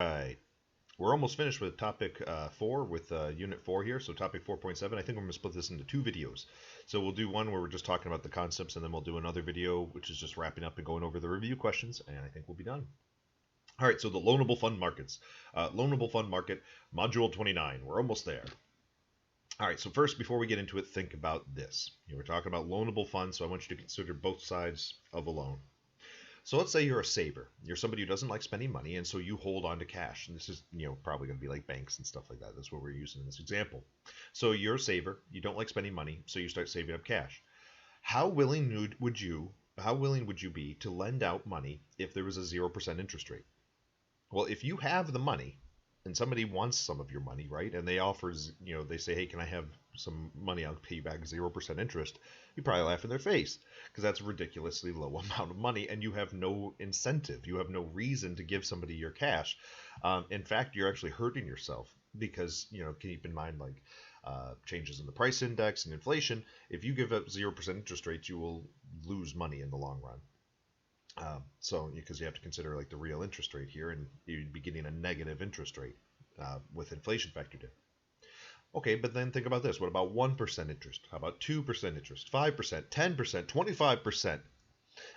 Right. We're almost finished with topic 4 with unit 4 here. So topic 4.7, I think I'm going to split this into two videos. So we'll do one where we're just talking about the concepts, and then we'll do another video which is just wrapping up and going over the review questions, and I think we'll be done. All right, so the loanable fund markets. Loanable fund market, module 29. We're almost there. All right, so first, before we get into it, think about this. We're talking about loanable funds, so I want you to consider both sides of a loan. So let's say you're a saver. You're somebody who doesn't like spending money, and so you hold on to cash. And this is, probably going to be like banks and stuff like that. That's what we're using in this example. So you're a saver. You don't like spending money, so you start saving up cash. How willing would you? How willing would you be to lend out money if there was a 0% interest rate? Well, if you have the money and somebody wants some of your money, right? And they offers, they say, hey, can I have some money? I'll pay you back 0% interest. You probably laugh in their face because that's a ridiculously low amount of money, and you have no incentive. You have no reason to give somebody your cash. In fact, you're actually hurting yourself because, keep in mind, like, changes in the price index and inflation. If you give up 0% interest rates, you will lose money in the long run. So, because you have to consider like the real interest rate here, and you'd be getting a negative interest rate with inflation factored in. Okay, but then think about this. What about 1% interest? How about 2% interest? 5%, 10%, 25%?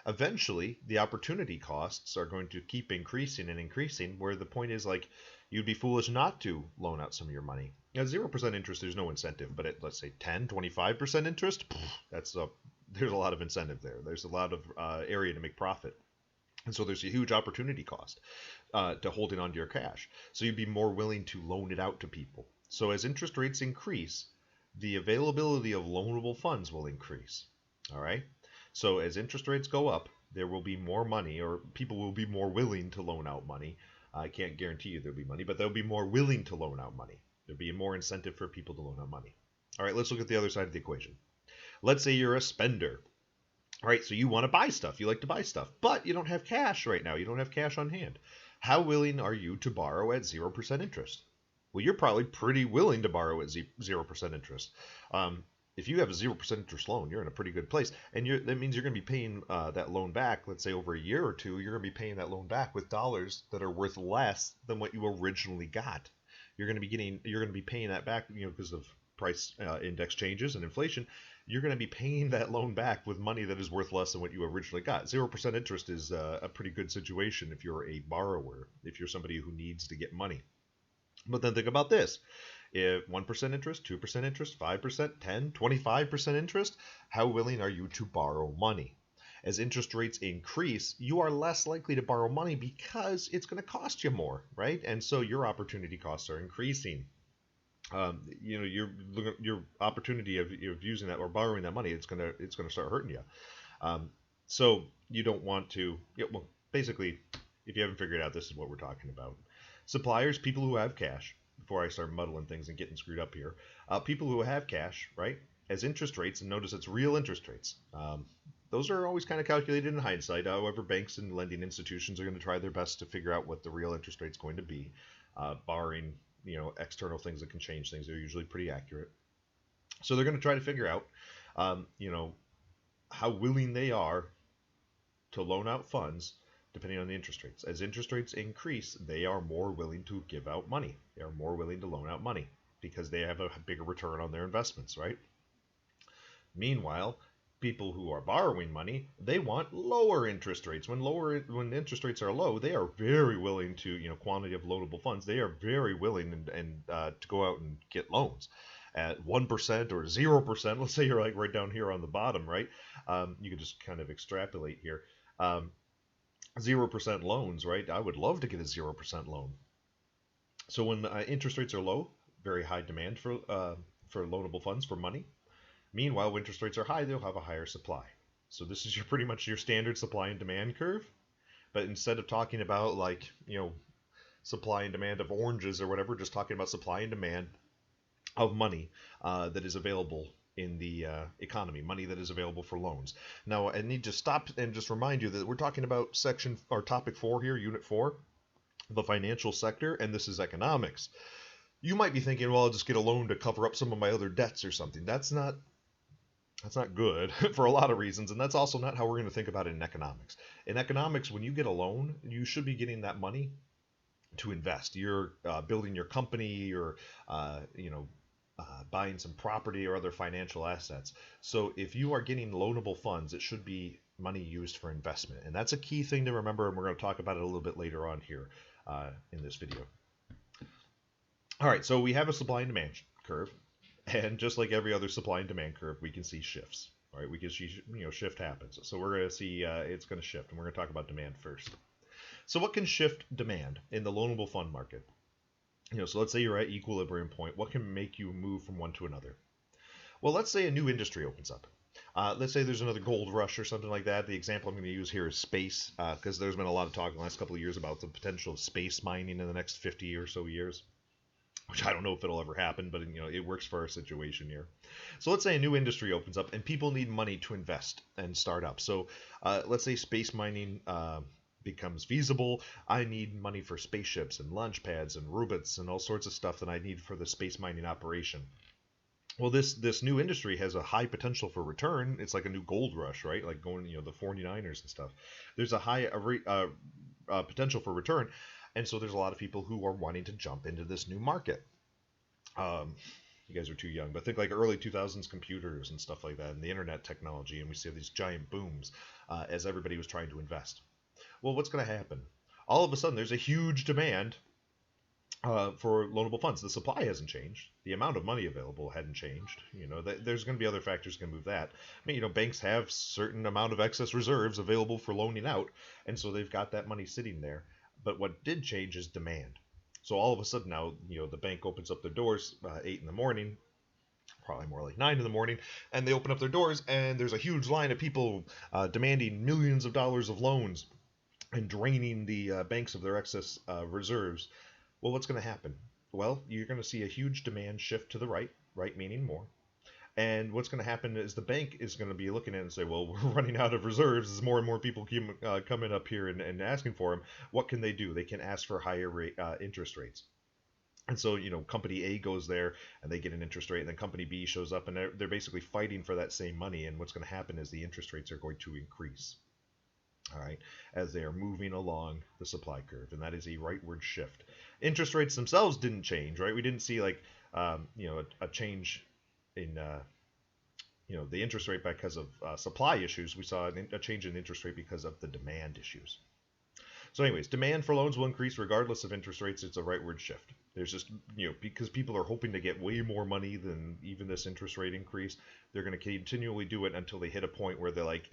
Eventually, the opportunity costs are going to keep increasing and increasing, where the point is like you'd be foolish not to loan out some of your money. At 0% interest, there's no incentive, but at, let's say, 10, 25% interest, there's a lot of incentive there. There's a lot of area to make profit. And so there's a huge opportunity cost to holding on to your cash. So you'd be more willing to loan it out to people. So as interest rates increase, the availability of loanable funds will increase. All right. So as interest rates go up, there will be more money, or people will be more willing to loan out money. I can't guarantee you there'll be money, but they'll be more willing to loan out money. There'll be more incentive for people to loan out money. All right, let's look at the other side of the equation. Let's say you're a spender. All right, so you want to buy stuff. You like to buy stuff, but you don't have cash right now. You don't have cash on hand. How willing are you to borrow at 0% interest? Well, you're probably pretty willing to borrow at 0% interest. If you have a 0% interest loan, you're in a pretty good place. And that means you're going to be paying that loan back, let's say over a year or two, you're going to be paying that loan back with dollars that are worth less than what you originally got. You're going to be paying that back, because of price index changes and inflation. You're going to be paying that loan back with money that is worth less than what you originally got. 0% interest is a pretty good situation if you're a borrower, if you're somebody who needs to get money. But then think about this. If 1% interest, 2% interest, 5%, 10, 25% interest, how willing are you to borrow money? As interest rates increase, you are less likely to borrow money because it's going to cost you more, right? And so your opportunity costs are increasing. Your opportunity of using that or borrowing that money, it's gonna start hurting you. So you don't want to. Well, basically, if you haven't figured out, this is what we're talking about. Suppliers, people who have cash. Before I start muddling things and getting screwed up here, people who have cash, right? As interest rates, and notice it's real interest rates. Those are always kind of calculated in hindsight. However, banks and lending institutions are going to try their best to figure out what the real interest rate's going to be, barring external things that can change things. They're usually pretty accurate. So they're going to try to figure out, how willing they are to loan out funds depending on the interest rates. As interest rates increase, they are more willing to give out money. They are more willing to loan out money because they have a bigger return on their investments, right? Meanwhile, people who are borrowing money, they want lower interest rates. When interest rates are low, they are very willing to, quantity of loanable funds. They are very willing and to go out and get loans at 1% or 0%. Let's say you're like right down here on the bottom, right? You can just kind of extrapolate here. 0% loans, right? I would love to get a 0% loan. So when interest rates are low, very high demand for loanable funds, for money. Meanwhile, when interest rates are high, they'll have a higher supply. So this is pretty much your standard supply and demand curve. But instead of talking about like, supply and demand of oranges or whatever, just talking about supply and demand of money that is available in the economy, money that is available for loans. Now, I need to stop and just remind you that we're talking about section or topic 4 here, unit 4, the financial sector, and this is economics. You might be thinking, well, I'll just get a loan to cover up some of my other debts or something. That's not good for a lot of reasons, and that's also not how we're going to think about it in economics. In economics, when you get a loan, you should be getting that money to invest. You're building your company, you're you know buying some property or other financial assets. So if you are getting loanable funds, it should be money used for investment, and that's a key thing to remember. And we're going to talk about it a little bit later on here in this video. All right, so we have a supply and demand curve, and just like every other supply and demand curve, we can see shifts. All right, we can see shift happens. So we're going to see it's going to shift, and we're going to talk about demand first. So what can shift demand in the loanable fund market? So let's say you're at equilibrium point. What can make you move from one to another? Well, let's say a new industry opens up. Let's say there's another gold rush or something like that. The example I'm going to use here is space, because there's been a lot of talk in the last couple of years about the potential of space mining in the next 50 or so years, which I don't know if it'll ever happen, but it works for our situation here. So let's say a new industry opens up and people need money to invest and start up. So let's say space mining becomes feasible. I need money for spaceships and launch pads and robots and all sorts of stuff that I need for the space mining operation. Well, this new industry has a high potential for return. It's like a new gold rush, right? Like going, the 49ers and stuff. There's a high potential for return, and so there's a lot of people who are wanting to jump into this new market. You guys are too young, but think like early 2000s computers and stuff like that, and the internet technology, and we see these giant booms as everybody was trying to invest. Well, what's going to happen? All of a sudden, there's a huge demand for loanable funds. The supply hasn't changed. The amount of money available hadn't changed. There's going to be other factors that can move that. I mean, banks have certain amount of excess reserves available for loaning out, and so they've got that money sitting there. But what did change is demand. So all of a sudden now, the bank opens up their doors 8 in the morning, probably more like 9 in the morning, and they open up their doors, and there's a huge line of people demanding millions of dollars of loans and draining the banks of their excess reserves. Well, what's going to happen? Well, you're going to see a huge demand shift to the right meaning more. And what's going to happen is the bank is going to be looking at it and say, well, we're running out of reserves as more and more people keep coming up here and asking for them. What can they do? They can ask for higher interest rates. And so, company A goes there and they get an interest rate, and then company B shows up and they're basically fighting for that same money. And what's going to happen is the interest rates are going to increase. All right, as they are moving along the supply curve, and that is a rightward shift. Interest rates themselves didn't change, right? We didn't see like a change in the interest rate because of supply issues. We saw a change in interest rate because of the demand issues. So anyways, demand for loans will increase regardless of interest rates. It's a rightward shift. There's just, because people are hoping to get way more money than even this interest rate increase, they're going to continually do it until they hit a point where they're like,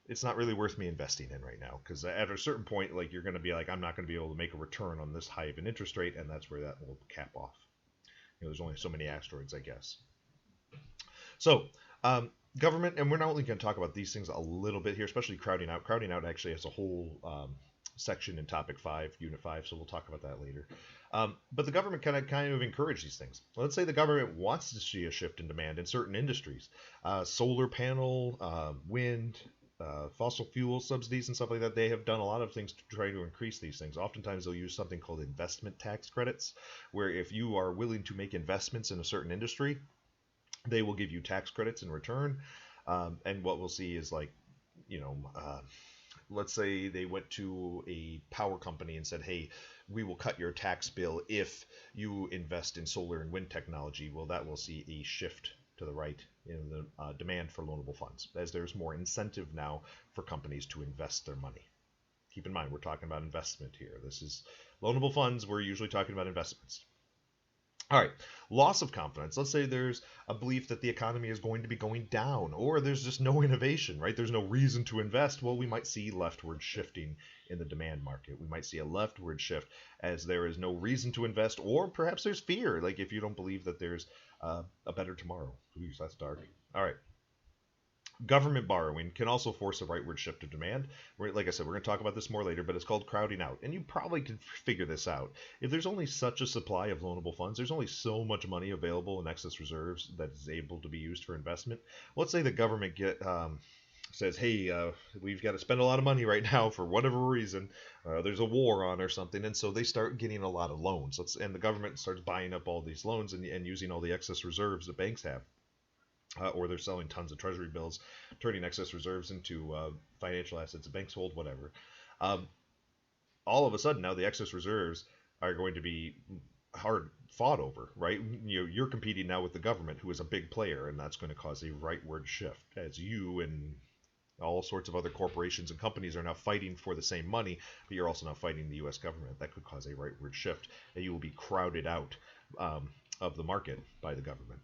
it's not really worth me investing in right now. Because at a certain point, like, you're going to be like, I'm not going to be able to make a return on this high of an interest rate, and that's where that will cap off. There's only so many asteroids, I guess. So, government, and we're not only going to talk about these things a little bit here, especially crowding out. Crowding out actually has a whole section in topic 5, unit 5, so we'll talk about that later. But the government kind of encourage these things. Let's say the government wants to see a shift in demand in certain industries. Solar panel, wind, fossil fuel subsidies and stuff like that. They have done a lot of things to try to increase these things. Oftentimes they'll use something called investment tax credits, where if you are willing to make investments in a certain industry, they will give you tax credits in return. And what we'll see is like, let's say they went to a power company and said, hey, we will cut your tax bill if you invest in solar and wind technology. Well, that will see a shift to the right in the demand for loanable funds, as there's more incentive now for companies to invest their money. Keep in mind, we're talking about investment here. This is loanable funds. We're usually talking about investments. All right, loss of confidence. Let's say there's a belief that the economy is going to be going down, or there's just no innovation, right? There's no reason to invest. Well, we might see leftward shifting in the demand market. We might see a leftward shift as there is no reason to invest, or perhaps there's fear, like if you don't believe that there's a better tomorrow. Ooh, that's dark. All right. Government borrowing can also force a rightward shift of demand. Like I said, we're going to talk about this more later, but it's called crowding out. And you probably can figure this out. If there's only such a supply of loanable funds, there's only so much money available in excess reserves that is able to be used for investment. Let's say the government says, hey, we've got to spend a lot of money right now for whatever reason. There's a war on or something. And so they start getting a lot of loans. And the government starts buying up all these loans and using all the excess reserves that banks have. Or they're selling tons of treasury bills, turning excess reserves into financial assets, banks hold, whatever. all of a sudden now the excess reserves are going to be hard fought over, right? You're competing now with the government, who is a big player, and that's going to cause a rightward shift as you and all sorts of other corporations and companies are now fighting for the same money, but you're also now fighting the U.S. government. That could cause a rightward shift, and you will be crowded out of the market by the government.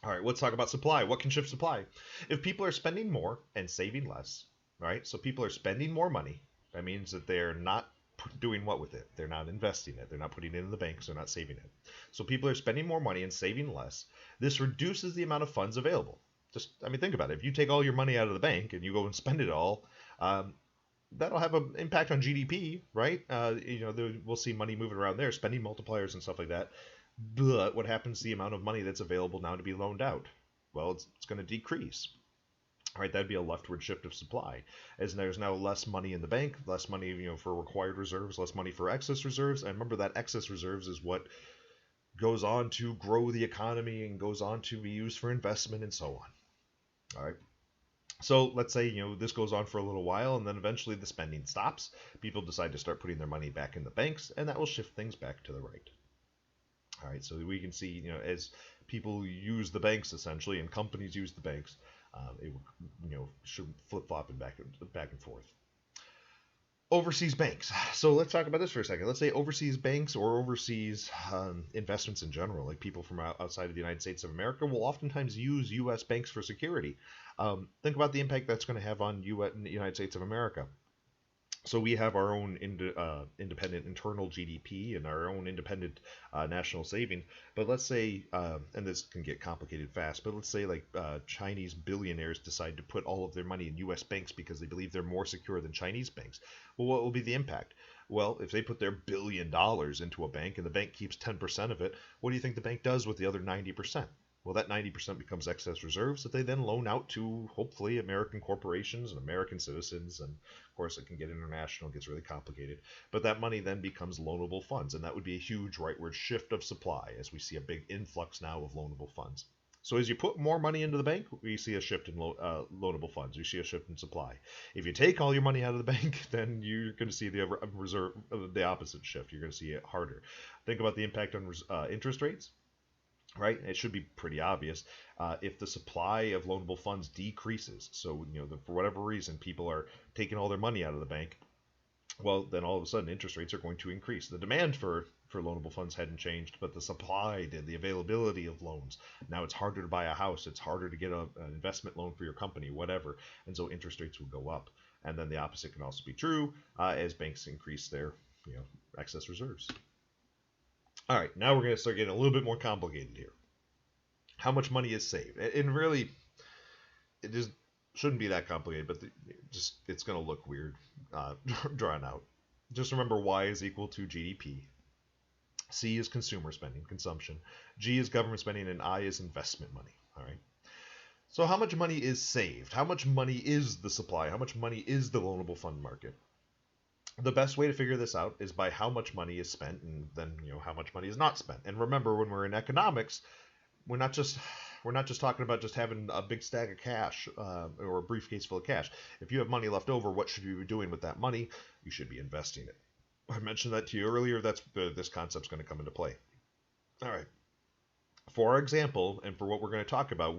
All right, let's talk about supply. What can shift supply? If people are spending more and saving less, right? So people are spending more money. That means that they're not doing what with it? They're not investing it. They're not putting it in the banks. They're not saving it. So people are spending more money and saving less. This reduces the amount of funds available. Think about it. If you take all your money out of the bank and you go and spend it all, that'll have an impact on GDP, right? We'll see money moving around there, spending multipliers and stuff like that. But what happens to the amount of money that's available now to be loaned out? Well, it's going to decrease. Right, that'd be a leftward shift of supply, as there's now less money in the bank, less money, for required reserves, less money for excess reserves. And remember that excess reserves is what goes on to grow the economy and goes on to be used for investment and so on. All right. So let's say, this goes on for a little while, and then eventually the spending stops. People decide to start putting their money back in the banks, and that will shift things back to the right. All right, so we can see, as people use the banks essentially, and companies use the banks, it should flip-flopping back and forth. Overseas banks. So let's talk about this for a second. Let's say overseas banks or overseas investments in general, like people from outside of the United States of America, will oftentimes use U.S. banks for security. Think about the impact that's going to have on the United States of America. So we have our own independent internal GDP and our own independent national saving. But let's say, and this can get complicated fast, but let's say Chinese billionaires decide to put all of their money in U.S. banks because they believe they're more secure than Chinese banks. Well, what will be the impact? Well, if they put their $1 billion into a bank and the bank keeps 10% of it, what do you think the bank does with the other 90%? Well, that 90% becomes excess reserves that they then loan out to, hopefully, American corporations and American citizens. And, of course, it can get international, it gets really complicated. But that money then becomes loanable funds, and that would be a huge rightward shift of supply, as we see a big influx now of loanable funds. So as you put more money into the bank, we see a shift in loanable funds. We see a shift in supply. If you take all your money out of the bank, then you're going to see the opposite shift. You're going to see it harder. Think about the impact on interest rates. Right, it should be pretty obvious. If the supply of loanable funds decreases, so for whatever reason people are taking all their money out of the bank, well, then all of a sudden interest rates are going to increase. The demand for loanable funds hadn't changed, but the supply did. The availability of loans. Now it's harder to buy a house. It's harder to get an investment loan for your company, whatever. And so interest rates will go up. And then the opposite can also be true as banks increase their excess reserves. All right, now we're going to start getting a little bit more complicated here. How much money is saved? And really, it just shouldn't be that complicated, but it's going to look weird, drawn out. Just remember Y is equal to GDP. C is consumer spending, consumption. G is government spending, and I is investment money. All right. So how much money is saved? How much money is the supply? How much money is the loanable fund market? The best way to figure this out is by how much money is spent and then how much money is not spent. And remember, when we're in economics, we're not just talking about just having a big stack of cash or a briefcase full of cash. If you have money left over, what should you be doing with that money? You should be investing it. I mentioned that to you earlier. That's this concept's going to come into play. All right. For our example, and for what we're going to talk about,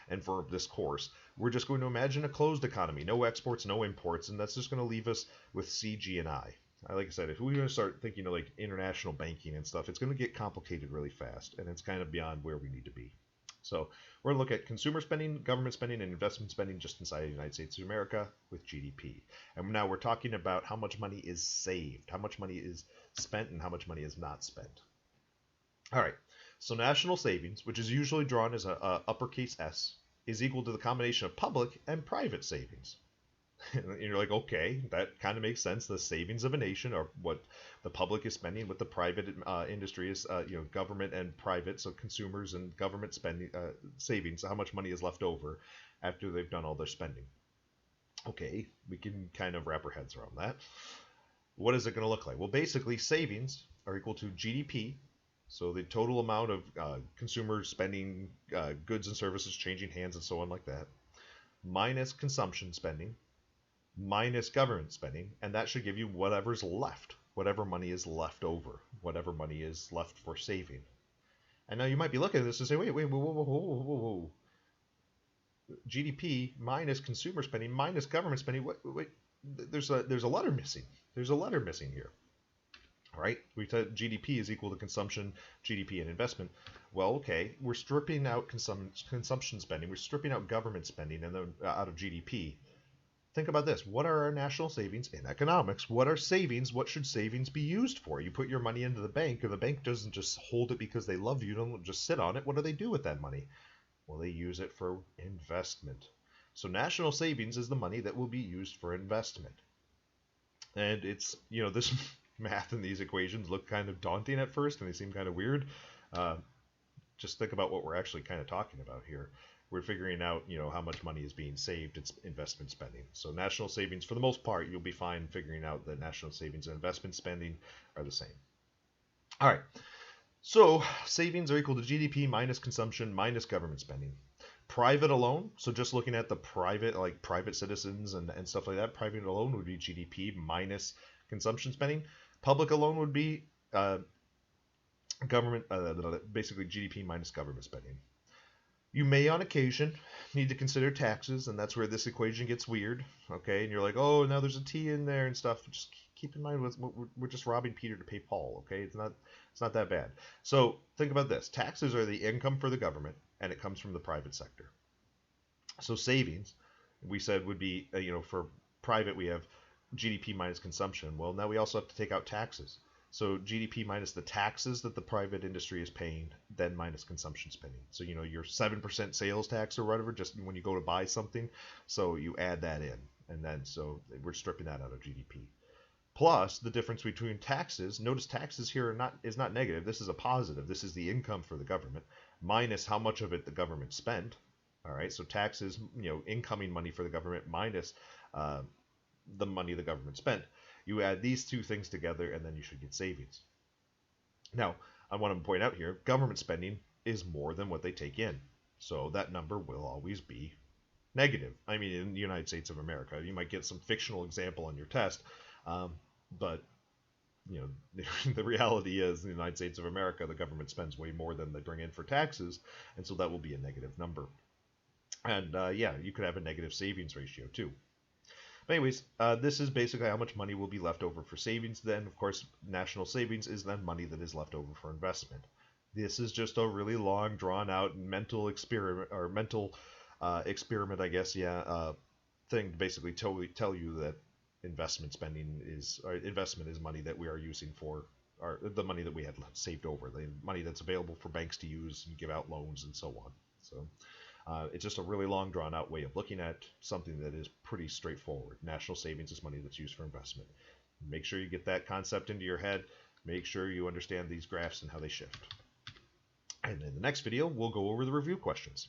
and for this course, we're just going to imagine a closed economy, no exports, no imports, and that's just going to leave us with C, G, and I. Like I said, if we're going to start thinking of international banking and stuff, it's going to get complicated really fast, and it's kind of beyond where we need to be. So we're going to look at consumer spending, government spending, and investment spending just inside the United States of America with GDP. And now we're talking about how much money is saved, how much money is spent, and how much money is not spent. All right. So national savings, which is usually drawn as a uppercase S, is equal to the combination of public and private savings. And you're like, okay, that kind of makes sense. The savings of a nation are what the public is spending, what the private industry is, government and private, so consumers and government spending savings, how much money is left over after they've done all their spending. Okay, we can kind of wrap our heads around that. What is it going to look like? Well, basically, savings are equal to GDP. So the total amount of consumer spending, goods and services changing hands and so on like that, minus consumption spending, minus government spending, and that should give you whatever's left, whatever money is left over, whatever money is left for saving. And now you might be looking at this and say, wait, whoa, whoa, whoa, whoa, whoa, whoa. GDP minus consumer spending minus government spending. Wait, there's a letter missing. There's a letter missing here. All right, we said GDP is equal to consumption, GDP, and investment. Well, okay, we're stripping out consumption spending. We're stripping out government spending and then out of GDP. Think about this. What are our national savings in economics? What are savings? What should savings be used for? You put your money into the bank, and the bank doesn't just hold it because they love you. Don't just sit on it. What do they do with that money? Well, they use it for investment. So national savings is the money that will be used for investment. And it's, this math and these equations look kind of daunting at first, and they seem kind of weird. Just think about what we're actually kind of talking about here. We're figuring out, how much money is being saved. It's investment spending. So national savings, for the most part, you'll be fine figuring out that national savings and investment spending are the same. All right. So savings are equal to GDP minus consumption minus government spending. Private alone, so just looking at the private, like private citizens and stuff like that, private alone would be GDP minus consumption spending. Public alone would be government, basically GDP minus government spending. You may, on occasion, need to consider taxes, and that's where this equation gets weird, okay? And you're like, oh, now there's a T in there and stuff. Just keep in mind, we're just robbing Peter to pay Paul, okay? It's not that bad. So think about this. Taxes are the income for the government, and it comes from the private sector. So savings, we said, would be, for private, we have GDP minus consumption. Well, now we also have to take out taxes. So GDP minus the taxes that the private industry is paying, then minus consumption spending. So, your 7% sales tax or whatever, just when you go to buy something, so you add that in. And then, so we're stripping that out of GDP. Plus, the difference between taxes, notice taxes here is not negative. This is a positive. This is the income for the government, minus how much of it the government spent. All right, so taxes, incoming money for the government minus the money the government spent. You add these two things together, and then you should get savings. Now, I want to point out here, government spending is more than what they take in. So that number will always be negative. I mean, in the United States of America, you might get some fictional example on your test, but the reality is in the United States of America, the government spends way more than they bring in for taxes, and so that will be a negative number. And yeah, you could have a negative savings ratio too. But anyways, this is basically how much money will be left over for savings. Then, of course, national savings is then money that is left over for investment. This is just a really long, drawn-out mental experiment, or mental experiment, I guess, thing to basically tell you that investment is money that we are using for the money that we had saved over, the money that's available for banks to use and give out loans and so on. So it's just a really long, drawn-out way of looking at something that is pretty straightforward. National savings is money that's used for investment. Make sure you get that concept into your head. Make sure you understand these graphs and how they shift. And in the next video, we'll go over the review questions.